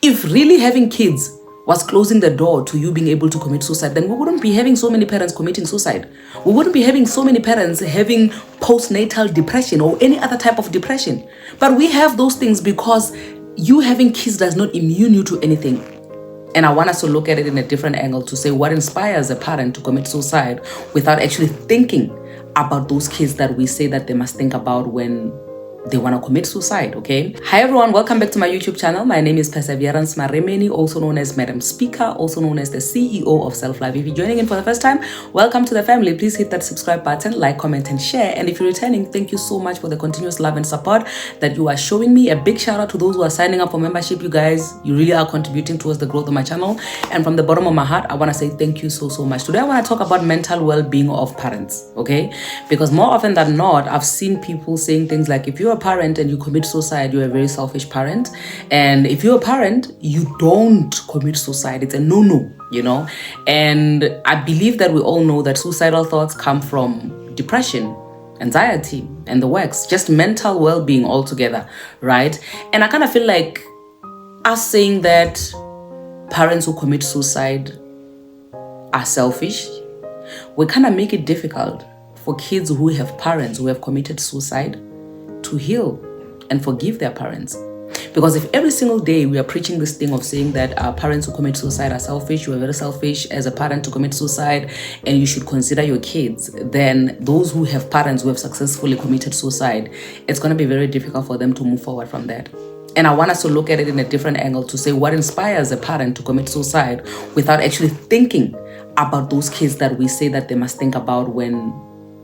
If really having kids was closing the door to you being able to commit suicide, then we wouldn't be having so many parents committing suicide. We wouldn't be having so many parents having postnatal depression or any other type of depression. But we have those things because you having kids does not immune you to anything. And I want us to look at it in a different angle to say what inspires a parent to commit suicide without actually thinking about those kids that we say that they must think about when they want to commit suicide, okay? Hi everyone, welcome back to my YouTube channel. My name is Perseverance Maremeni, also known as Madam Speaker, also known as the CEO of Self Life. If you're joining in for the first time, welcome to the family. Please hit that subscribe button, like, comment, and share. And if you're returning, thank you so much for the continuous love and support that you are showing me. A big shout out to those who are signing up for membership. You guys, you really are contributing towards the growth of my channel. And from the bottom of my heart, I want to say thank you so much. Today, I want to talk about mental well-being of parents, okay? Because more often than not, I've seen people saying things like, if you're a parent and you commit suicide, you're a very selfish parent. And if you're a parent, you don't commit suicide. It's a no-no, you know? And I believe that we all know that suicidal thoughts come from depression, anxiety, and the works, just mental well-being altogether, right? And I kind of feel like us saying that parents who commit suicide are selfish, we kind of make it difficult for kids who have parents who have committed suicide to heal and forgive their parents. Because if every single day we are preaching this thing of saying that our parents who commit suicide are selfish, you are very selfish as a parent to commit suicide and you should consider your kids, then those who have parents who have successfully committed suicide, it's going to be very difficult for them to move forward from that. And I want us to look at it in a different angle to say what inspires a parent to commit suicide without actually thinking about those kids that we say that they must think about when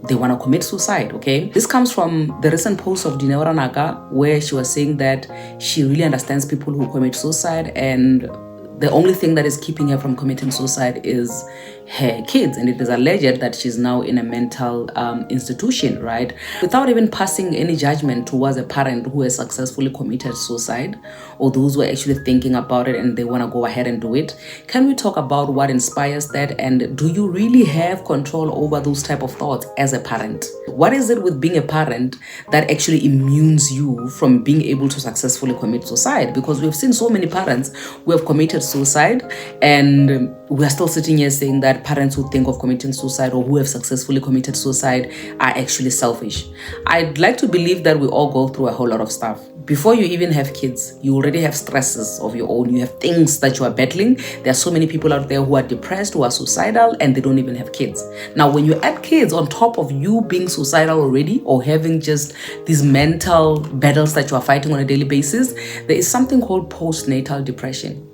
they want to commit suicide, okay? This comes from the recent post of Dineo Naga, where she was saying that she really understands people who commit suicide and the only thing that is keeping her from committing suicide is her kids. And it is alleged that she's now in a mental institution, right? Without even passing any judgment towards a parent who has successfully committed suicide or those who are actually thinking about it and they want to go ahead and do it, can we talk about what inspires that? And do you really have control over those type of thoughts as a parent? What is it with being a parent that actually immunes you from being able to successfully commit suicide? Because we've seen so many parents who have committed suicide and we're still sitting here saying that parents who think of committing suicide or who have successfully committed suicide are actually selfish. I'd like to believe that we all go through a whole lot of stuff. Before you even have kids, you already have stresses of your own. You have things that you are battling. There are so many people out there who are depressed, who are suicidal, and they don't even have kids. Now, when you add kids on top of you being suicidal already or having just these mental battles that you are fighting on a daily basis, there is something called postnatal depression.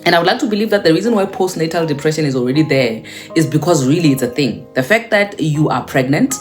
And I would like to believe that the reason why postnatal depression is already there is because really it's a thing. The fact that you are pregnant,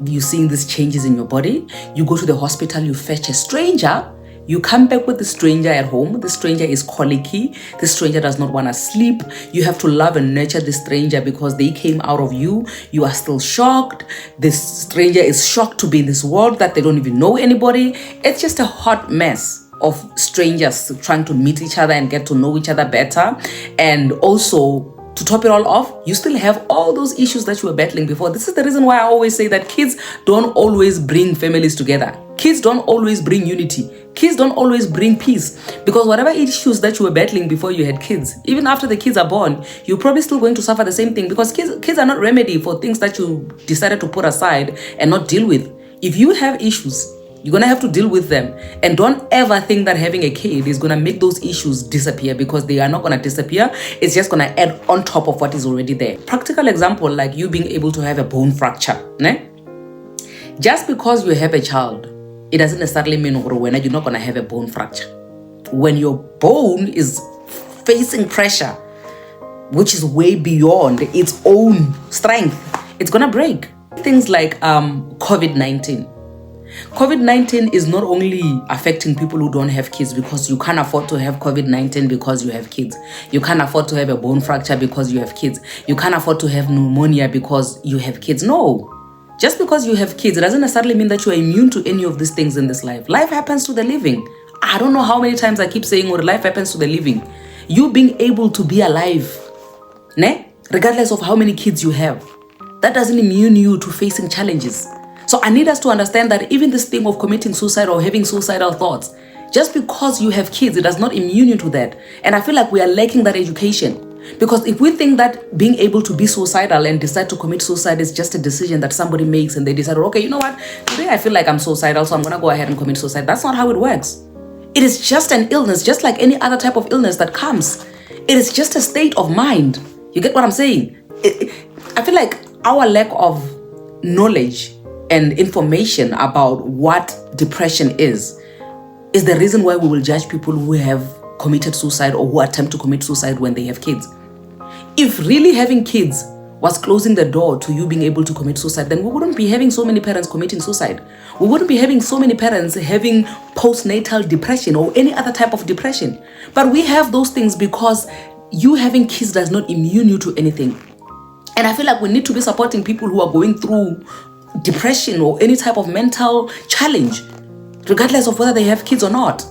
you're seeing these changes in your body, you go to the hospital, you fetch a stranger, you come back with the stranger at home, the stranger is colicky, the stranger does not want to sleep, you have to love and nurture the stranger because they came out of you, you are still shocked, this stranger is shocked to be in this world that they don't even know anybody. It's just a hot mess of strangers trying to meet each other and get to know each other better. And also, to top it all off, you still have all those issues that you were battling before. This is the reason why I always say that kids don't always bring families together. Kids don't always bring unity. Kids don't always bring peace. Because whatever issues that you were battling before you had kids, even after the kids are born, you're probably still going to suffer the same thing because kids are not remedy for things that you decided to put aside and not deal with. If you have issues, you're going to have to deal with them. And don't ever think that having a kid is going to make those issues disappear because they are not going to disappear. It's just going to add on top of what is already there. Practical example, like you being able to have a bone fracture. Ne? Just because you have a child, it doesn't necessarily mean when you're not going to have a bone fracture. When your bone is facing pressure, which is way beyond its own strength, it's going to break. Things like COVID-19. COVID-19 is not only affecting people who don't have kids because you can't afford to have COVID-19 because you have kids. You can't afford to have a bone fracture because you have kids. You can't afford to have pneumonia because you have kids. No. Just because you have kids, it doesn't necessarily mean that you are immune to any of these things in this life. Life happens to the living. I don't know how many times I keep saying, life happens to the living. You being able to be alive, ne? Regardless of how many kids you have, that doesn't immune you to facing challenges. So I need us to understand that even this thing of committing suicide or having suicidal thoughts Just because you have kids, it does not immune you to that. And I feel like we are lacking that education. Because if we think that being able to be suicidal and decide to commit suicide is just a decision that somebody makes and they decide, okay, you know what, today I feel like I'm suicidal, so I'm going to go ahead and commit suicide. That's not how it works. It is just an illness, just like any other type of illness that comes. It is just a state of mind. You get what I'm saying? I feel like our lack of knowledge and information about what depression is the reason why we will judge people who have committed suicide or who attempt to commit suicide when they have kids. If really having kids was closing the door to you being able to commit suicide, then we wouldn't be having so many parents committing suicide. We wouldn't be having so many parents having postnatal depression or any other type of depression. But we have those things because you having kids does not immune you to anything. And I feel like we need to be supporting people who are going through depression or any type of mental challenge, regardless of whether they have kids or not.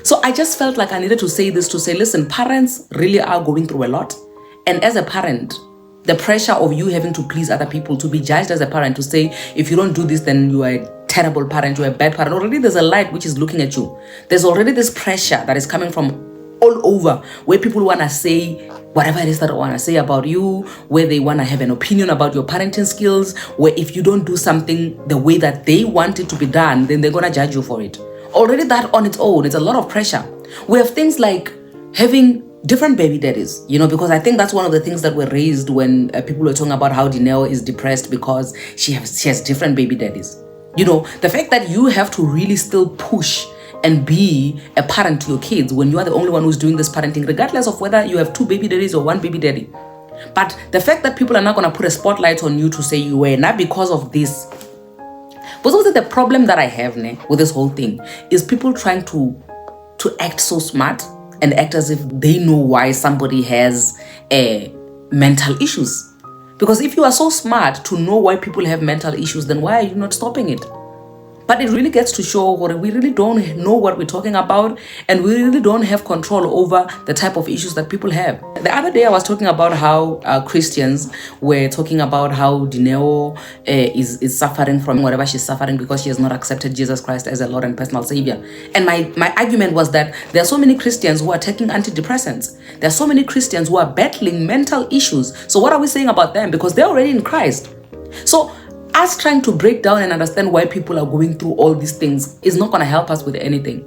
So I just felt like I needed to say this to say, listen, parents really are going through a lot. And as a parent, the pressure of you having to please other people, to be judged as a parent, to say, if you don't do this, then you are a terrible parent, you are a bad parent. Already there's a light which is looking at you. There's already this pressure that is coming from all over, where people want to say whatever it is that they want to say about you, where they want to have an opinion about your parenting skills, where if you don't do something the way that they want it to be done, then they're going to judge you for it. Already that on its own, it's a lot of pressure. We have things like having different baby daddies, because I think that's one of the things that were raised when people were talking about how Dineo is depressed because she has different baby daddies. The fact that you have to really still push and be a parent to your kids when you are the only one who's doing this parenting, regardless of whether you have two baby daddies or one baby daddy. But the fact that people are not going to put a spotlight on you to say you were not because of this. But also the problem that I have with this whole thing is people trying to act so smart and act as if they know why somebody has mental issues. Because if you are so smart to know why people have mental issues, then why are you not stopping it? But it really gets to show what we really don't know what we're talking about, and we really don't have control over the type of issues that people have. The other day I was talking about how Christians were talking about how Dineo is suffering from whatever she's suffering because she has not accepted Jesus Christ as a Lord and personal Savior. And my argument was that there are so many Christians who are taking antidepressants. There are so many Christians who are battling mental issues. So what are we saying about them? Because they're already in Christ. So us trying to break down and understand why people are going through all these things is not going to help us with anything.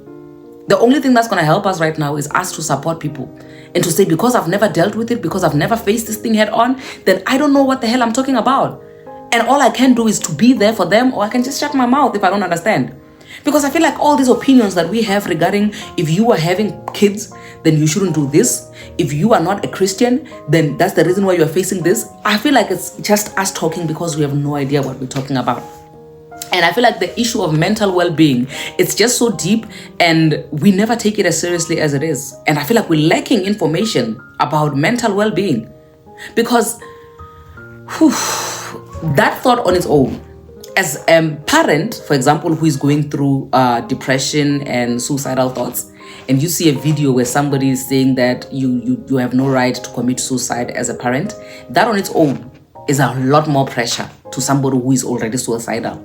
The only thing that's going to help us right now is us to support people and to say, because I've never dealt with it, because I've never faced this thing head on, then I don't know what the hell I'm talking about. And all I can do is to be there for them, or I can just shut my mouth if I don't understand. Because I feel like all these opinions that we have regarding if you are having kids, then you shouldn't do this. If you are not a Christian, then that's the reason why you are facing this. I feel like it's just us talking because we have no idea what we're talking about. And I feel like the issue of mental well-being, it's just so deep and we never take it as seriously as it is. And I feel like we're lacking information about mental well-being. Because that thought on its own, as a parent, for example, who is going through depression and suicidal thoughts, and you see a video where somebody is saying that you have no right to commit suicide as a parent, that on its own is a lot more pressure to somebody who is already suicidal.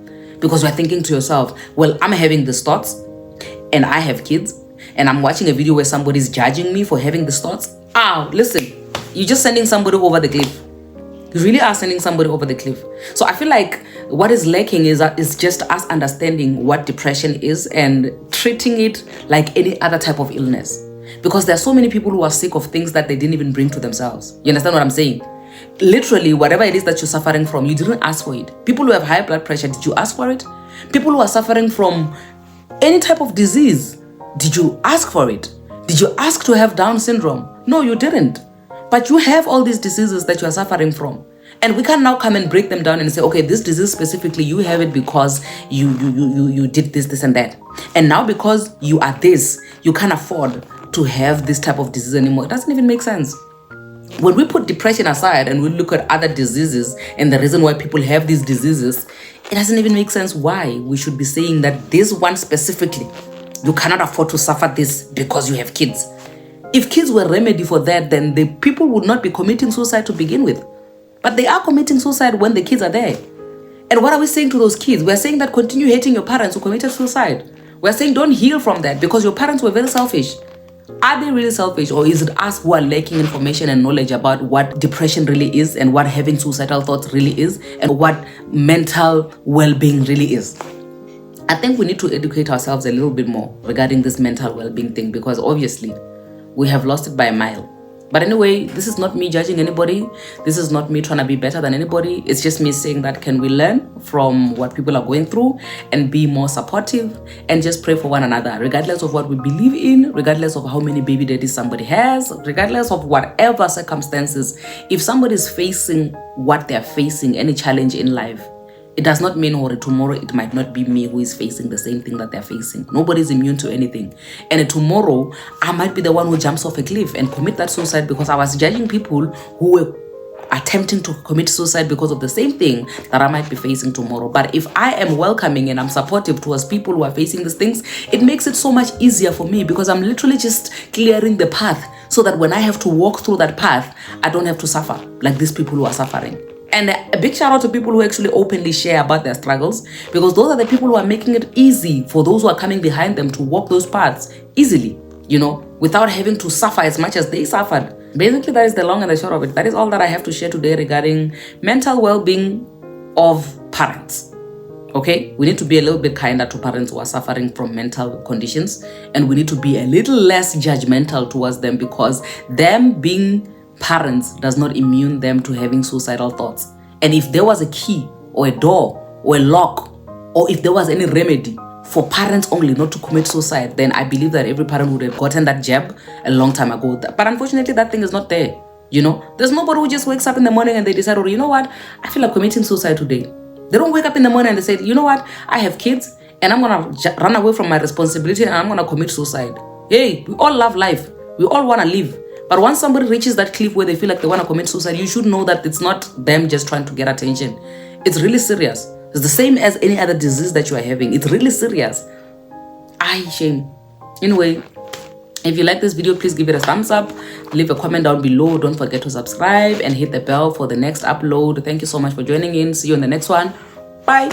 Because you're thinking to yourself, well, I'm having these thoughts and I have kids and I'm watching a video where somebody's judging me for having these thoughts. Listen, you're just sending somebody over the cliff. You really are sending somebody over the cliff. So I feel like what is lacking is just us understanding what depression is and treating it like any other type of illness. Because there are so many people who are sick of things that they didn't even bring to themselves. You understand what I'm saying? Literally, whatever it is that you're suffering from, you didn't ask for it. People who have high blood pressure, did you ask for it? People who are suffering from any type of disease, did you ask for it? Did you ask to have Down syndrome? No, you didn't. But you have all these diseases that you are suffering from. And we can now come and break them down and say, okay, this disease specifically, you have it because you did this and that. And now because you are this, you can't afford to have this type of disease anymore. It doesn't even make sense. When we put depression aside and we look at other diseases and the reason why people have these diseases, it doesn't even make sense why we should be saying that this one specifically, you cannot afford to suffer this because you have kids. If kids were a remedy for that, then the people would not be committing suicide to begin with. But they are committing suicide when the kids are there. And what are we saying to those kids? We're saying that continue hating your parents who committed suicide. We're saying don't heal from that because your parents were very selfish. Are they really selfish, or is it us who are lacking information and knowledge about what depression really is and what having suicidal thoughts really is and what mental well-being really is? I think we need to educate ourselves a little bit more regarding this mental well-being thing, because obviously we have lost it by a mile. But anyway, this is not me judging anybody. This is not me trying to be better than anybody. It's just me saying that can we learn from what people are going through and be more supportive and just pray for one another, regardless of what we believe in, regardless of how many baby daddies somebody has, regardless of whatever circumstances. If somebody is facing what they're facing, any challenge in life, it does not mean or tomorrow it might not be me who is facing the same thing that they're facing. Nobody's immune to anything. And tomorrow, I might be the one who jumps off a cliff and commit that suicide because I was judging people who were attempting to commit suicide because of the same thing that I might be facing tomorrow. But if I am welcoming and I'm supportive towards people who are facing these things, it makes it so much easier for me because I'm literally just clearing the path so that when I have to walk through that path, I don't have to suffer like these people who are suffering. And a big shout out to people who actually openly share about their struggles, because those are the people who are making it easy for those who are coming behind them to walk those paths easily, without having to suffer as much as they suffered. Basically, that is the long and the short of it. That is all that I have to share today regarding mental well-being of parents. Okay, we need to be a little bit kinder to parents who are suffering from mental conditions, and we need to be a little less judgmental towards them, because them being parents does not immune them to having suicidal thoughts. And if there was a key or a door or a lock, or if there was any remedy for parents only not to commit suicide, then I believe that every parent would have gotten that jab a long time ago. But unfortunately, that thing is not there. There's nobody who just wakes up in the morning and they decide, oh, you know what, I feel like committing suicide today. They don't wake up in the morning and they say, you know what, I have kids and I'm gonna run away from my responsibility and I'm gonna commit suicide. Hey, we all love life. We all wanna live. But once somebody reaches that cliff where they feel like they want to commit suicide, you should know that it's not them just trying to get attention. It's really serious. It's the same as any other disease that you are having. It's really serious. Shame. Anyway, if you like this video, please give it a thumbs up. Leave a comment down below. Don't forget to subscribe and hit the bell for the next upload. Thank you so much for joining in. See you in the next one. Bye.